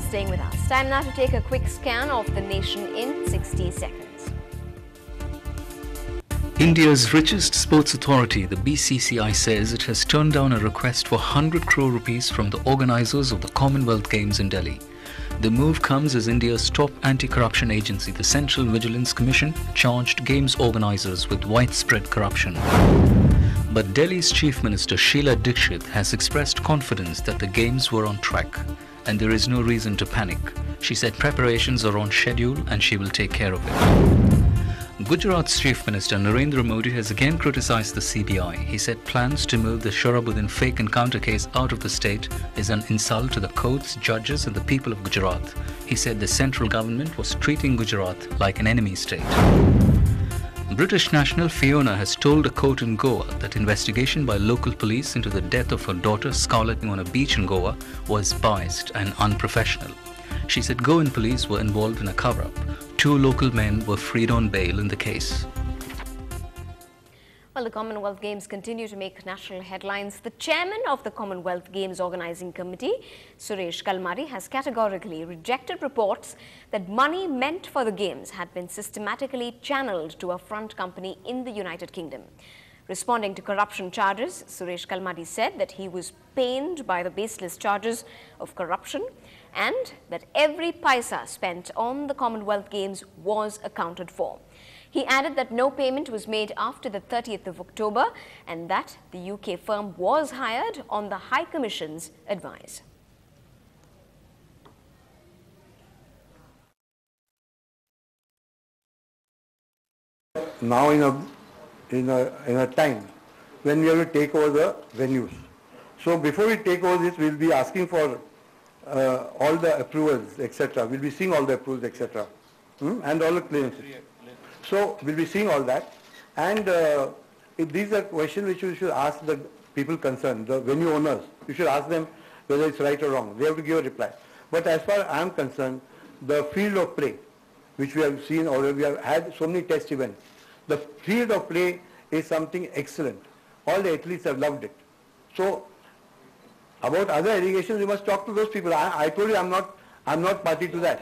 staying with us. Time now to take a quick scan of the nation in 60 seconds. India's richest sports authority, the BCCI, says it has turned down a request for 100 crore rupees from the organisers of the Commonwealth Games in Delhi. The move comes as India's top anti-corruption agency, the Central Vigilance Commission, charged Games organisers with widespread corruption. But Delhi's Chief Minister Sheila Dikshit has expressed confidence that the Games were on track and there is no reason to panic. She said preparations are on schedule and she will take care of it. Gujarat's Chief Minister Narendra Modi has again criticised the CBI. He said plans to move the Shorabuddin fake encounter case out of the state is an insult to the courts, judges and the people of Gujarat. He said the central government was treating Gujarat like an enemy state. British national Fiona has told a court in Goa that investigation by local police into the death of her daughter Scarlett on a beach in Goa was biased and unprofessional. She said Goan police were involved in a cover-up. 2 local men were freed on bail in the case. Well, the Commonwealth Games continue to make national headlines. The chairman of the Commonwealth Games Organising Committee, Suresh Kalmari, has categorically rejected reports that money meant for the Games had been systematically channeled to a front company in the United Kingdom. Responding to corruption charges, Suresh Kalmari said that he was pained by the baseless charges of corruption and that every paisa spent on the Commonwealth Games was accounted for. He added that no payment was made after the 30th of October and that the UK firm was hired on the High Commission's advice. Now in a time when we have to take over the venues. So before we take over this, we will be asking for all the approvals, etc. We'll be seeing all the approvals, etc. And all the clearances. So we'll be seeing all that. And if these are questions which you should ask the people concerned, the venue owners, you should ask them whether it's right or wrong. They have to give a reply. But as far as I am concerned, the field of play, which we have seen already, we have had so many test events. The field of play is something excellent. All the athletes have loved it. So about other allegations, you must talk to those people. I told you I'm not party to that.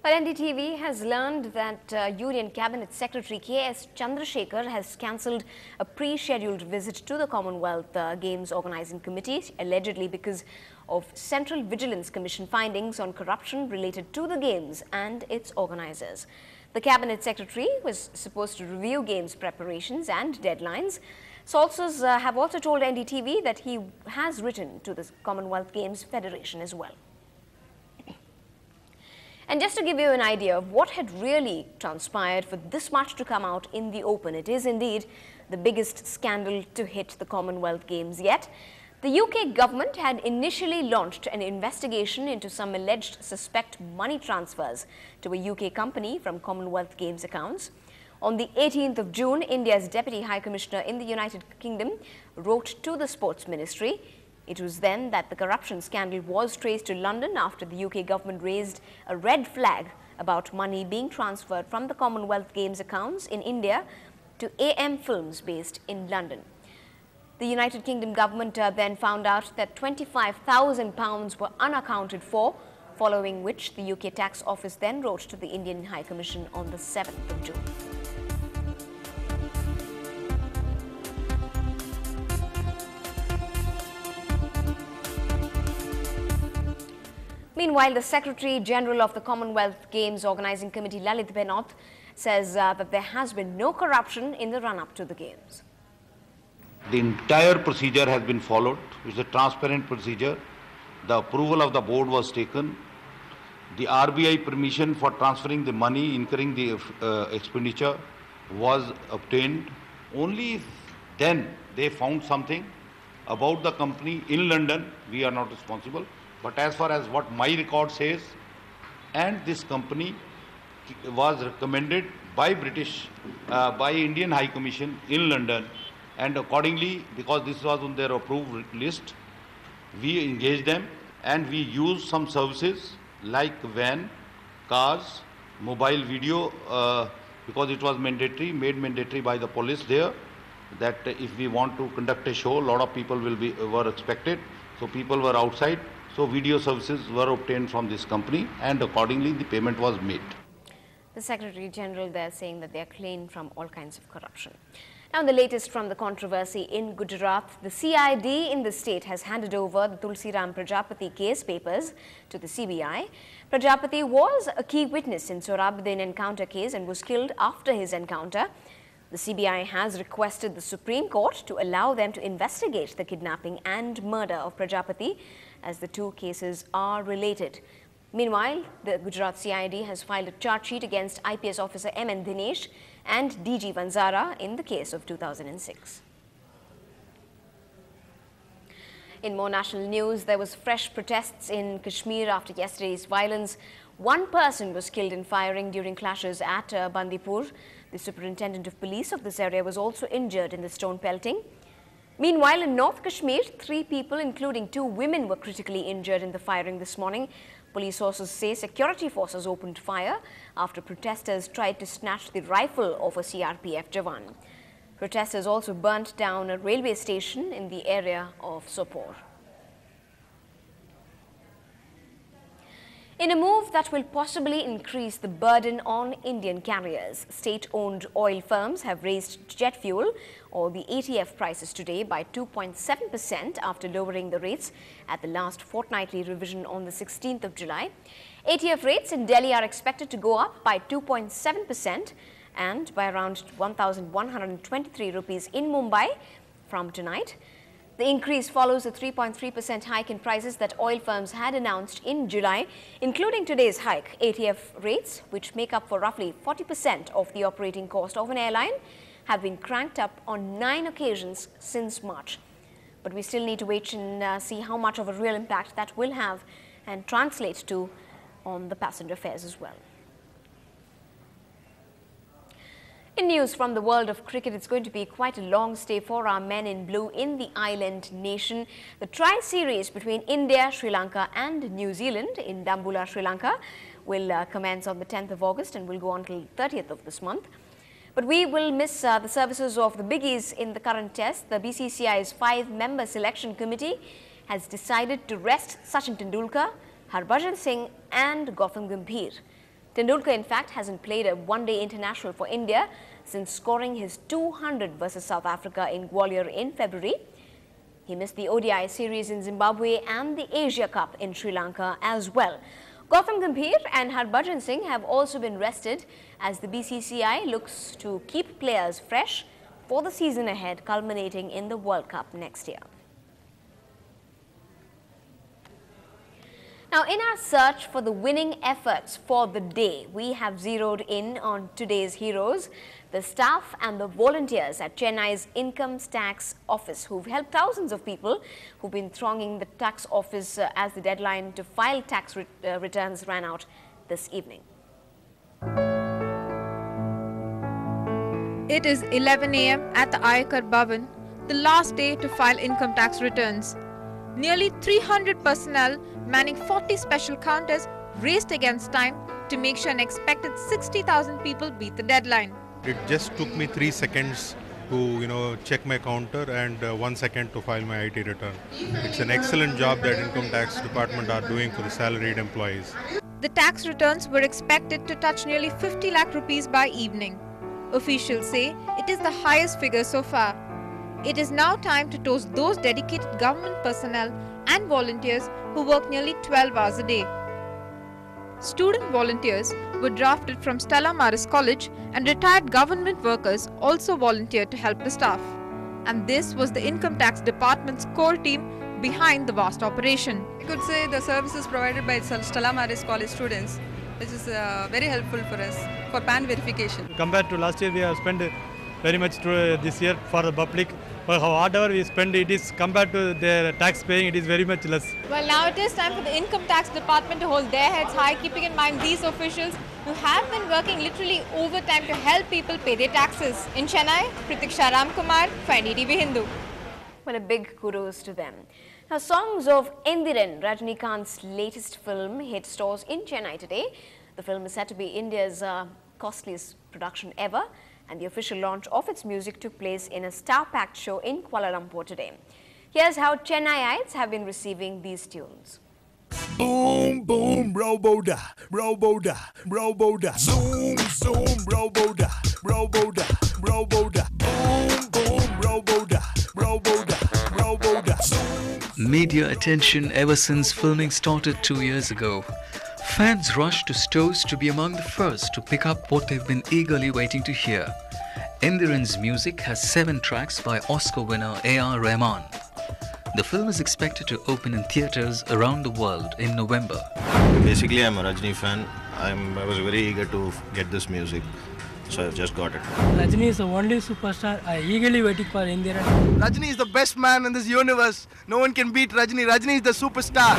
Well, NDTV has learned that Union Cabinet Secretary K.S. Chandrasekhar has cancelled a pre-scheduled visit to the Commonwealth Games Organising Committee, allegedly because of Central Vigilance Commission findings on corruption related to the Games and its organisers. The Cabinet Secretary was supposed to review Games preparations and deadlines. Sources have also told NDTV that he has written to the Commonwealth Games Federation as well. And just to give you an idea of what had really transpired for this much to come out in the open, it is indeed the biggest scandal to hit the Commonwealth Games yet. The UK government had initially launched an investigation into some alleged suspect money transfers to a UK company from Commonwealth Games accounts. On the 18th of June, India's Deputy High Commissioner in the United Kingdom wrote to the Sports Ministry. It was then that the corruption scandal was traced to London after the UK government raised a red flag about money being transferred from the Commonwealth Games accounts in India to AM Films based in London. The United Kingdom government then found out that £25,000 were unaccounted for, following which the UK Tax Office then wrote to the Indian High Commission on the 7th of June. Meanwhile, the Secretary General of the Commonwealth Games Organising Committee, Lalit Benoth, says that there has been no corruption in the run-up to the Games. The entire procedure has been followed. It's a transparent procedure. The approval of the board was taken. The RBI permission for transferring the money, incurring the expenditure was obtained. Only then they found something about the company in London. We are not responsible. But as far as what my record says, and this company was recommended by Indian High Commission in London, and accordingly, because this was on their approved list, we engaged them and we used some services like van, cars, mobile video, because it was mandatory, made mandatory by the police there, that if we want to conduct a show, a lot of people were expected, so people were outside. So video services were obtained from this company and accordingly the payment was made. The Secretary General there saying that they are clean from all kinds of corruption. Now, the latest from the controversy in Gujarat, the CID in the state has handed over the Tulsiram Prajapati case papers to the CBI. Prajapati was a key witness in Sohrabudin encounter case and was killed after his encounter. The CBI has requested the Supreme Court to allow them to investigate the kidnapping and murder of Prajapati, as the two cases are related. Meanwhile, the Gujarat CID has filed a charge sheet against IPS officer M.N. Dinesh and DG Vanzara in the case of 2006. In more national news, there was fresh protests in Kashmir after yesterday's violence. One person was killed in firing during clashes at Bandipur. The superintendent of police of this area was also injured in the stone pelting. Meanwhile, in North Kashmir, 3 people, including 2 women, were critically injured in the firing this morning. Police sources say security forces opened fire after protesters tried to snatch the rifle of a CRPF Jawan. Protesters also burnt down a railway station in the area of Sopore. In a move that will possibly increase the burden on Indian carriers, state-owned oil firms have raised jet fuel or the ATF prices today by 2.7% after lowering the rates at the last fortnightly revision on the 16th of July. ATF rates in Delhi are expected to go up by 2.7% and by around 1,123 rupees in Mumbai from tonight. The increase follows a 3.3% hike in prices that oil firms had announced in July, including today's hike. ATF rates, which make up for roughly 40% of the operating cost of an airline, have been cranked up on 9 occasions since March. But we still need to wait and see how much of a real impact that will have and translate to on the passenger fares as well. In news from the world of cricket, it's going to be quite a long stay for our men in blue in the island nation. The tri-series between India, Sri Lanka and New Zealand in Dambulla, Sri Lanka will commence on the 10th of August and will go on until 30th of this month. But we will miss the services of the biggies in the current test. The BCCI's 5-member selection committee has decided to rest Sachin Tendulkar, Harbhajan Singh and Gautam Gambhir. Tendulkar, in fact, hasn't played a one-day international for India since scoring his 200 versus South Africa in Gwalior in February. He missed the ODI series in Zimbabwe and the Asia Cup in Sri Lanka as well. Gautam Gambhir and Harbhajan Singh have also been rested as the BCCI looks to keep players fresh for the season ahead, culminating in the World Cup next year. Now, in our search for the winning efforts for the day, we have zeroed in on today's heroes, the staff and the volunteers at Chennai's Income Tax Office, who've helped thousands of people who've been thronging the tax office as the deadline to file tax returns ran out this evening. It is 11 a.m. at the Ayakar Bhavan, the last day to file income tax returns. Nearly 300 personnel manning 40 special counters raced against time to make sure an expected 60,000 people beat the deadline. It just took me 3 seconds to check my counter and 1 second to file my IT return. It's an excellent job that Income Tax Department are doing for the salaried employees. The tax returns were expected to touch nearly 50 lakh rupees by evening. Officials say it is the highest figure so far. It is now time to toast those dedicated government personnel and volunteers who work nearly 12 hours a day. Student volunteers were drafted from Stella Maris College and retired government workers also volunteered to help the staff. And this was the Income Tax Department's core team behind the vast operation. I could say the services provided by Stella Maris College students, which is very helpful for us for PAN verification. Compared to last year, we have spent very much this year for the public. But whatever we spend, it is compared to their tax paying, it is very much less. Well, now it is time for the Income Tax Department to hold their heads high, keeping in mind these officials who have been working literally overtime to help people pay their taxes. In Chennai, Pratiksha Ramkumar for NEWS-NDTV Hindu. Well, a big kudos to them. Now, songs of Endiran, Rajnikant's latest film, hit stores in Chennai today. The film is said to be India's costliest production ever, and the official launch of its music took place in a star-packed show in Kuala Lumpur today. Here's how Chennaiites have been receiving these tunes. Boom, boom, robo-da, robo-da, robo-da. Zoom, zoom, robo-da, robo-da, robo-da. Boom, boom, robo-da, robo-da, robo-da. Media attention ever since filming started 2 years ago. Fans rushed to stores to be among the first to pick up what they've been eagerly waiting to hear. Indiran's music has 7 tracks by Oscar winner A.R. Rahman. The film is expected to open in theatres around the world in November. Basically, I'm a Rajni fan. I was very eager to get this music, so I've just got it. Rajni is the only superstar. I eagerly waiting for Indiran. Rajni is the best man in this universe. No one can beat Rajni. Rajni is the superstar.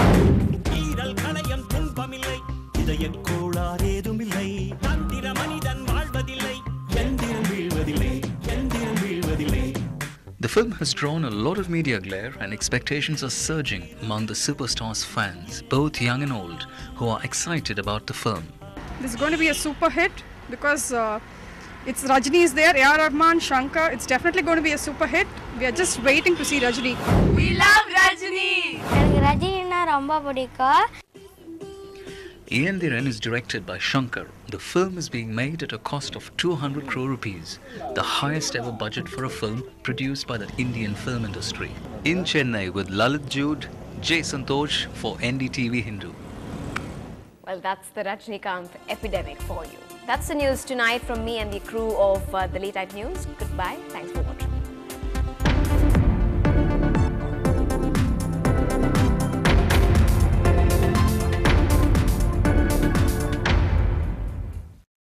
The film has drawn a lot of media glare and expectations are surging among the superstar's fans, both young and old, who are excited about the film. This is going to be a super hit because it's Rajni is there, A.R. Rahman, Shankar. It's definitely going to be a super hit. We are just waiting to see Rajni. We love Rajni! Rajni na romba pidikkum. Yendiran is directed by Shankar. The film is being made at a cost of 200 crore rupees, the highest ever budget for a film produced by the Indian film industry. In Chennai with Lalit Jude, J. Santosh for NDTV Hindu. Well, that's the Rajnikant epidemic for you. That's the news tonight from me and the crew of the Late Night News. Goodbye. Thanks for watching.